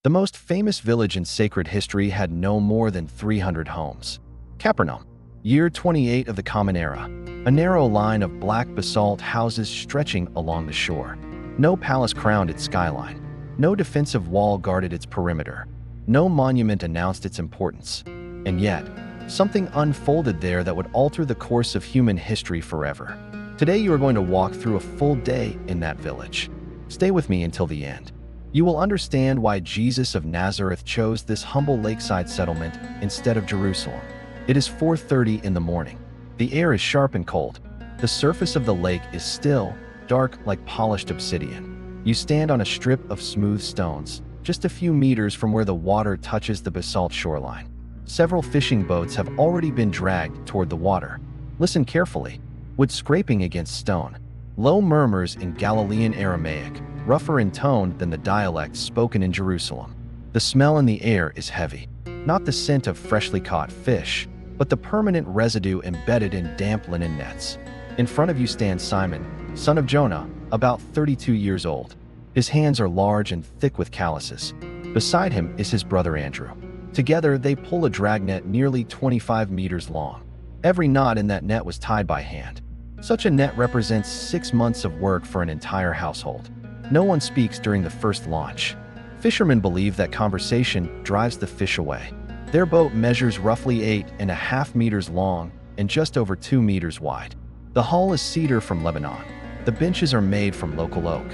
The most famous village in sacred history had no more than 300 homes. Capernaum, year 28 of the Common Era, a narrow line of black basalt houses stretching along the shore. No palace crowned its skyline. No defensive wall guarded its perimeter. No monument announced its importance. And yet, something unfolded there that would alter the course of human history forever. Today you are going to walk through a full day in that village. Stay with me until the end. You will understand why Jesus of Nazareth chose this humble lakeside settlement instead of Jerusalem. It is 4:30 in the morning. The air is sharp and cold. The surface of the lake is still, dark like polished obsidian. You stand on a strip of smooth stones, just a few meters from where the water touches the basalt shoreline. Several fishing boats have already been dragged toward the water. Listen carefully. Wood scraping against stone. Low murmurs in Galilean Aramaic, rougher in tone than the dialect spoken in Jerusalem. The smell in the air is heavy. Not the scent of freshly caught fish, but the permanent residue embedded in damp linen nets. In front of you stands Simon, son of Jonah, about 32 years old. His hands are large and thick with calluses. Beside him is his brother Andrew. Together, they pull a dragnet nearly 25 meters long. Every knot in that net was tied by hand. Such a net represents 6 months of work for an entire household. No one speaks during the first launch. Fishermen believe that conversation drives the fish away. Their boat measures roughly 8.5 meters long and just over 2 meters wide. The hull is cedar from Lebanon. The benches are made from local oak.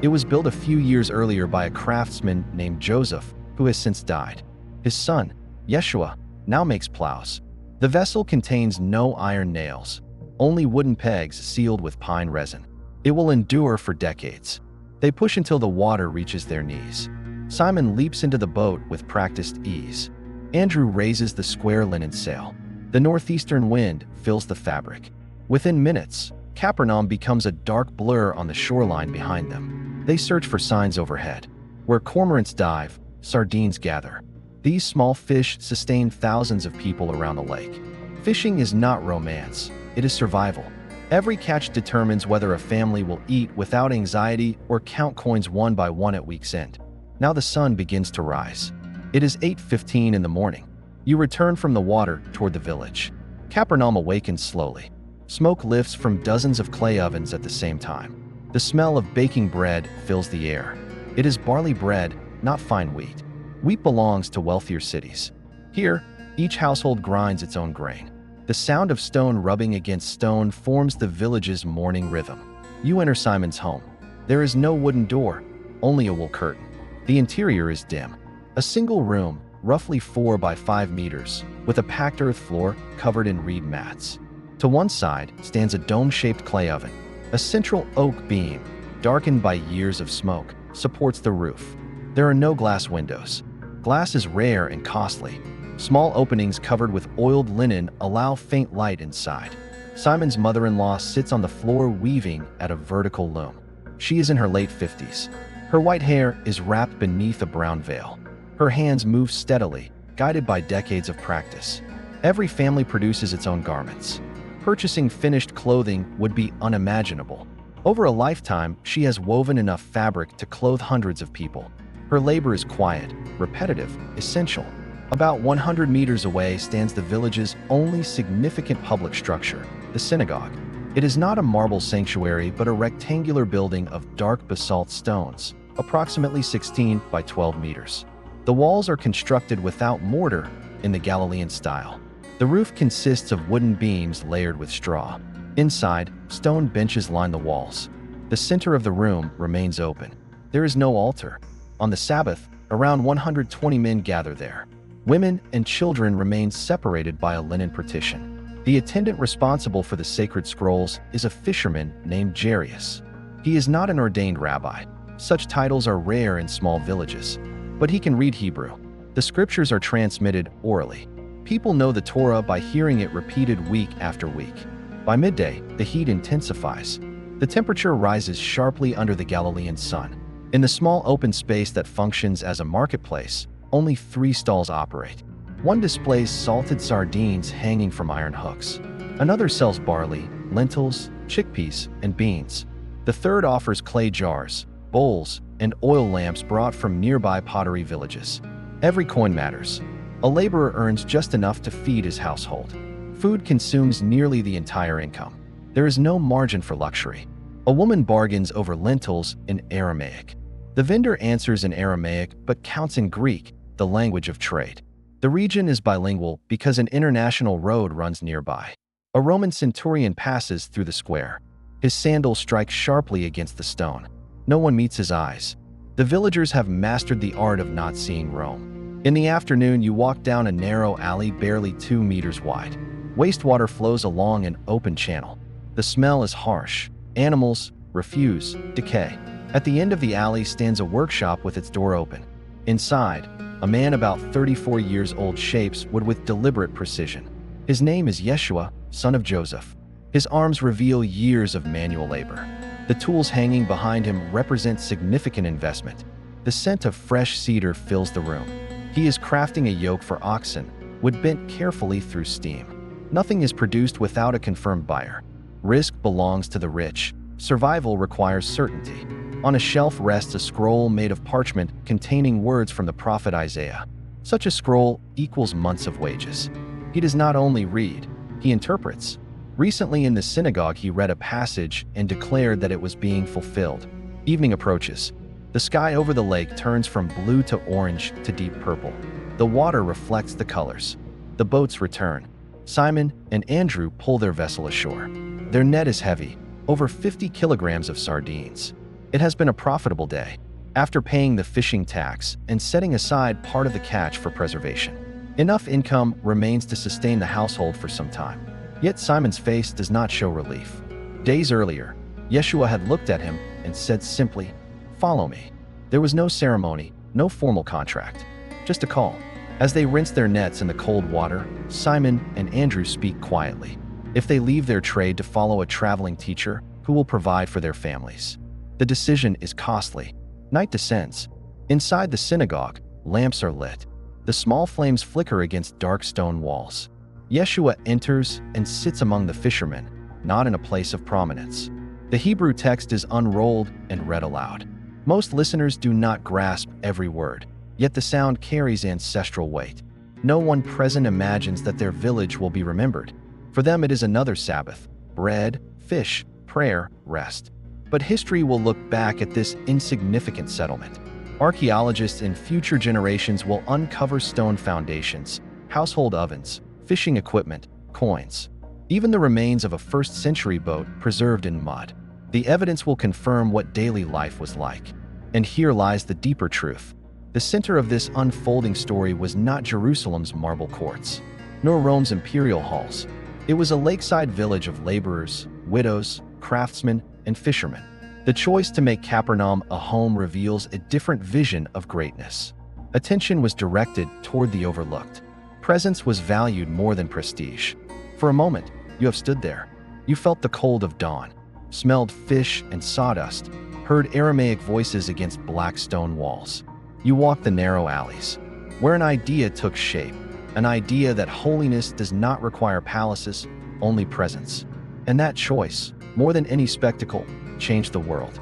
It was built a few years earlier by a craftsman named Joseph, who has since died. His son, Yeshua, now makes plows. The vessel contains no iron nails, only wooden pegs sealed with pine resin. It will endure for decades. They push until the water reaches their knees. Simon leaps into the boat with practiced ease. Andrew raises the square linen sail. The northeastern wind fills the fabric. Within minutes, Capernaum becomes a dark blur on the shoreline behind them. They search for signs overhead. Where cormorants dive, sardines gather. These small fish sustain thousands of people around the lake. Fishing is not romance, it is survival. Every catch determines whether a family will eat without anxiety or count coins one by one at week's end. Now the sun begins to rise. It is 8:15 in the morning. You return from the water toward the village. Capernaum awakens slowly. Smoke lifts from dozens of clay ovens at the same time. The smell of baking bread fills the air. It is barley bread, not fine wheat. Wheat belongs to wealthier cities. Here, each household grinds its own grain. The sound of stone rubbing against stone forms the village's morning rhythm. You enter Simon's home. There is no wooden door, only a wool curtain. The interior is dim. A single room, roughly 4 by 5 meters, with a packed earth floor covered in reed mats. To one side stands a dome-shaped clay oven. A central oak beam, darkened by years of smoke, supports the roof. There are no glass windows. Glass is rare and costly. Small openings covered with oiled linen allow faint light inside. Simon's mother-in-law sits on the floor weaving at a vertical loom. She is in her late 50s. Her white hair is wrapped beneath a brown veil. Her hands move steadily, guided by decades of practice. Every family produces its own garments. Purchasing finished clothing would be unimaginable. Over a lifetime, she has woven enough fabric to clothe hundreds of people. Her labor is quiet, repetitive, essential. About 100 meters away stands the village's only significant public structure, the synagogue. It is not a marble sanctuary, but a rectangular building of dark basalt stones, approximately 16 by 12 meters. The walls are constructed without mortar in the Galilean style. The roof consists of wooden beams layered with straw. Inside, stone benches line the walls. The center of the room remains open. There is no altar. On the Sabbath, around 120 men gather there. Women and children remain separated by a linen partition. The attendant responsible for the sacred scrolls is a fisherman named Jairus. He is not an ordained rabbi. Such titles are rare in small villages. But he can read Hebrew. The scriptures are transmitted orally. People know the Torah by hearing it repeated week after week. By midday, the heat intensifies. The temperature rises sharply under the Galilean sun. In the small open space that functions as a marketplace, only 3 stalls operate. One displays salted sardines hanging from iron hooks. Another sells barley, lentils, chickpeas, and beans. The third offers clay jars, bowls, and oil lamps brought from nearby pottery villages. Every coin matters. A laborer earns just enough to feed his household. Food consumes nearly the entire income. There is no margin for luxury. A woman bargains over lentils in Aramaic. The vendor answers in Aramaic but counts in Greek, the language of trade. The region is bilingual because an international road runs nearby. A Roman centurion passes through the square. His sandal strikes sharply against the stone. No one meets his eyes. The villagers have mastered the art of not seeing Rome. In the afternoon, you walk down a narrow alley barely 2 meters wide. Wastewater flows along an open channel. The smell is harsh. Animals, refuse, decay. At the end of the alley stands a workshop with its door open. Inside, a man about 34 years old shapes wood with deliberate precision. His name is Yeshua, son of Joseph. His arms reveal years of manual labor. The tools hanging behind him represent significant investment. The scent of fresh cedar fills the room. He is crafting a yoke for oxen, wood bent carefully through steam. Nothing is produced without a confirmed buyer. Risk belongs to the rich. Survival requires certainty. On a shelf rests a scroll made of parchment containing words from the prophet Isaiah. Such a scroll equals months of wages. He does not only read, he interprets. Recently in the synagogue he read a passage and declared that it was being fulfilled. Evening approaches. The sky over the lake turns from blue to orange to deep purple. The water reflects the colors. The boats return. Simon and Andrew pull their vessel ashore. Their net is heavy, over 50 kilograms of sardines. It has been a profitable day, after paying the fishing tax and setting aside part of the catch for preservation. Enough income remains to sustain the household for some time. Yet Simon's face does not show relief. Days earlier, Yeshua had looked at him and said simply, "Follow me." There was no ceremony, no formal contract, just a call. As they rinse their nets in the cold water, Simon and Andrew speak quietly. If they leave their trade to follow a traveling teacher, who will provide for their families? The decision is costly. Night descends. Inside the synagogue, lamps are lit. The small flames flicker against dark stone walls. Yeshua enters and sits among the fishermen, not in a place of prominence. The Hebrew text is unrolled and read aloud. Most listeners do not grasp every word, yet the sound carries ancestral weight. No one present imagines that their village will be remembered. For them it is another Sabbath: bread, fish, prayer, rest. But history will look back at this insignificant settlement. Archaeologists in future generations will uncover stone foundations, household ovens, fishing equipment, coins, even the remains of a first-century boat preserved in mud. The evidence will confirm what daily life was like. And here lies the deeper truth. The center of this unfolding story was not Jerusalem's marble courts, nor Rome's imperial halls. It was a lakeside village of laborers, widows, craftsmen, and fishermen. The choice to make Capernaum a home reveals a different vision of greatness. Attention was directed toward the overlooked. Presence was valued more than prestige. For a moment, you have stood there. You felt the cold of dawn, smelled fish and sawdust, heard Aramaic voices against black stone walls. You walked the narrow alleys, where an idea took shape, an idea that holiness does not require palaces, only presence. And that choice, more than any spectacle, changed the world.